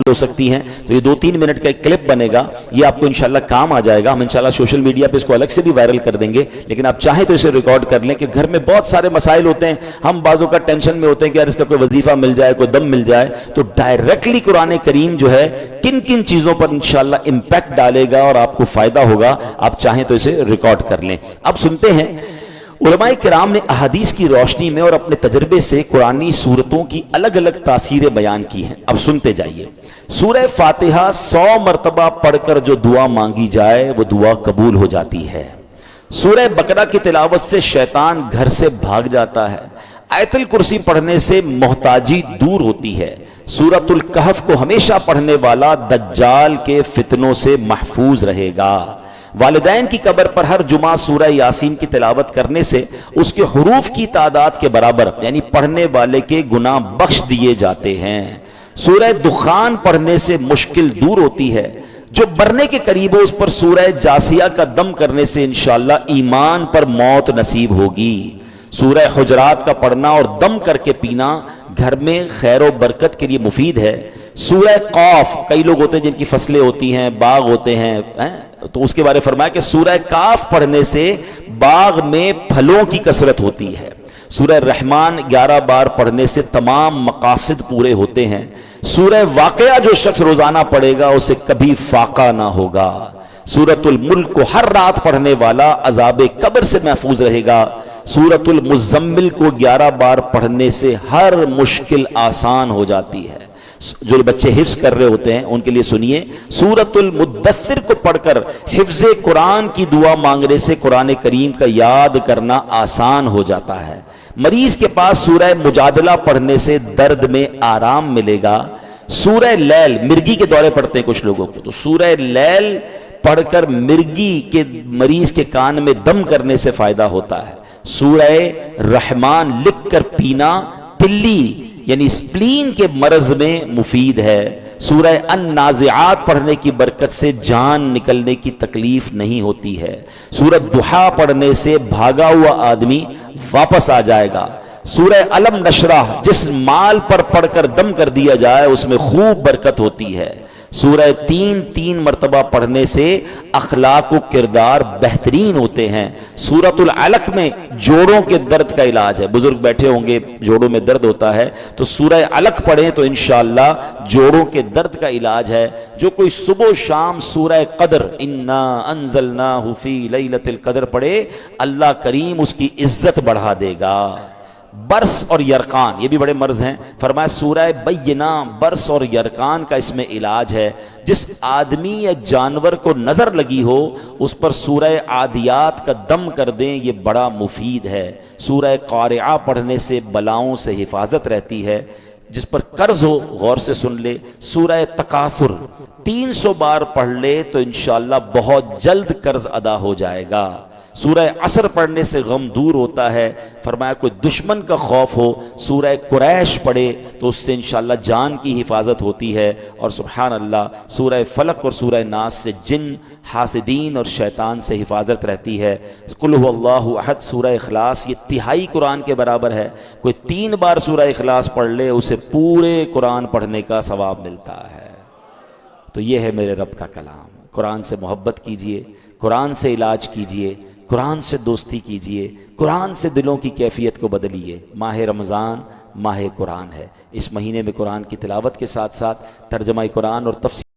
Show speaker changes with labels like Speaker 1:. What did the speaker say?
Speaker 1: ہو سکتی ہیں. تو یہ 2-3 منٹ کا ایک کلپ بنے گا, یہ آپ کو انشاءاللہ کام آ جائے گا. ہم انشاءاللہ سوشل میڈیا پہ اس کو الگ سے بھی وائرل کر دیں گے, لیکن آپ چاہیں تو اسے ریکارڈ کر لیں کہ گھر میں بہت سارے مسائل ہوتے ہیں, ہم بعضوں کا ٹینشن میں ہوتے ہیں کہ یار اس کا کوئی وظیفہ مل جائے, کوئی دم مل جائے. تو ڈائریکٹلی قرآن کریم جو ہے کن کن چیزوں پر انشاءاللہ امپیکٹ ڈالے گا اور آپ کو فائدہ ہوگا, آپ چاہیں تو اسے ریکارڈ کر لیں. اب سنتے ہیں علماء کرام نے احادیث کی روشنی میں اور اپنے تجربے سے قرآنی سورتوں کی الگ الگ تاثیریں بیان کی ہیں. اب سنتے جائیے. سورہ فاتحہ 100 مرتبہ پڑھ کر جو دعا مانگی جائے وہ دعا قبول ہو جاتی ہے. سورہ بقرہ کی تلاوت سے شیطان گھر سے بھاگ جاتا ہے. آیت الکرسی پڑھنے سے محتاجی دور ہوتی ہے. سورۃ الکہف کو ہمیشہ پڑھنے والا دجال کے فتنوں سے محفوظ رہے گا. والدین کی قبر پر ہر جمعہ سورہ یاسین کی تلاوت کرنے سے اس کے حروف کی تعداد کے برابر یعنی پڑھنے والے کے گناہ بخش دیے جاتے ہیں. سورہ دخان پڑھنے سے مشکل دور ہوتی ہے. جو مرنے کے قریب ہو اس پر سورہ جاسیہ کا دم کرنے سے انشاءاللہ ایمان پر موت نصیب ہوگی. سورہ حجرات کا پڑھنا اور دم کر کے پینا گھر میں خیر و برکت کے لیے مفید ہے. سورہ قاف, کئی لوگ ہوتے ہیں جن کی فصلیں ہوتی ہیں, باغ ہوتے ہیں, تو اس کے بارے فرمایا کہ سورہ کاف پڑھنے سے باغ میں پھلوں کی کثرت ہوتی ہے. سورہ رحمان 11 بار پڑھنے سے تمام مقاصد پورے ہوتے ہیں. سورہ واقعہ جو شخص روزانہ پڑھے گا اسے کبھی فاقہ نہ ہوگا. سورۃ الملک کو ہر رات پڑھنے والا عذاب قبر سے محفوظ رہے گا. سورۃ المزمل کو 11 بار پڑھنے سے ہر مشکل آسان ہو جاتی ہے. جو بچے حفظ کر رہے ہوتے ہیں ان کے لیے سنیے, سورۃ المدثر کو پڑھ کر حفظ قرآن کی دعا مانگنے سے قرآن کریم کا یاد کرنا آسان ہو جاتا ہے. مریض کے پاس سورہ مجادلہ پڑھنے سے درد میں آرام ملے گا. سورہ لیل, مرگی کے دورے پڑھتے ہیں کچھ لوگوں کو, تو سورہ لیل پڑھ کر مرگی کے مریض کے کان میں دم کرنے سے فائدہ ہوتا ہے. سورہ رحمان لکھ کر پینا تلی یعنی سپلین کے مرض میں مفید ہے. سورہ النازعات پڑھنے کی برکت سے جان نکلنے کی تکلیف نہیں ہوتی ہے. سورۃ ضحیٰ پڑھنے سے بھاگا ہوا آدمی واپس آ جائے گا. سورہ علم نشرح جس مال پر پڑھ کر دم کر دیا جائے اس میں خوب برکت ہوتی ہے. سورہ 3 مرتبہ پڑھنے سے اخلاق و کردار بہترین ہوتے ہیں. سورۃ العلق میں جوڑوں کے درد کا علاج ہے. بزرگ بیٹھے ہوں گے, جوڑوں میں درد ہوتا ہے تو سورہ علق پڑھیں تو انشاءاللہ جوڑوں کے درد کا علاج ہے. جو کوئی صبح و شام سورہ قدر انا انزلناہ فی لیلۃ القدر پڑھے اللہ کریم اس کی عزت بڑھا دے گا. برس اور یرقان یہ بھی بڑے مرض ہیں. فرمایا سورہ بینہ برس اور یرقان کا اس میں علاج ہے. جس آدمی یا جانور کو نظر لگی ہو اس پر سورہ عادیات کا دم کر دیں, یہ بڑا مفید ہے. سورہ قارعہ پڑھنے سے بلاؤں سے حفاظت رہتی ہے. جس پر قرض ہو غور سے سن لے. سورہ تکاثر 300 بار پڑھ لے تو انشاءاللہ بہت جلد قرض ادا ہو جائے گا. سورہ عصر پڑھنے سے غم دور ہوتا ہے. فرمایا کوئی دشمن کا خوف ہو سورہ قریش پڑھے تو اس سے انشاءاللہ جان کی حفاظت ہوتی ہے. اور سبحان اللہ سورہ فلق اور سورہ ناس سے جن, حاسدین اور شیطان سے حفاظت رہتی ہے. قل هو اللہ احد سورہ اخلاص یہ تہائی قرآن کے برابر ہے. کوئی 3 بار سورہ اخلاص پڑھ لے اسے پورے قرآن پڑھنے کا ثواب ملتا ہے. تو یہ ہے میرے رب کا کلام. قرآن سے محبت کیجئے, قرآن سے علاج کیجئے, قرآن سے دوستی کیجئے, قرآن سے دلوں کی کیفیت کو بدلیے. ماہ رمضان ماہ قرآن ہے. اس مہینے میں قرآن کی تلاوت کے ساتھ ساتھ ترجمہ قرآن اور تفسیر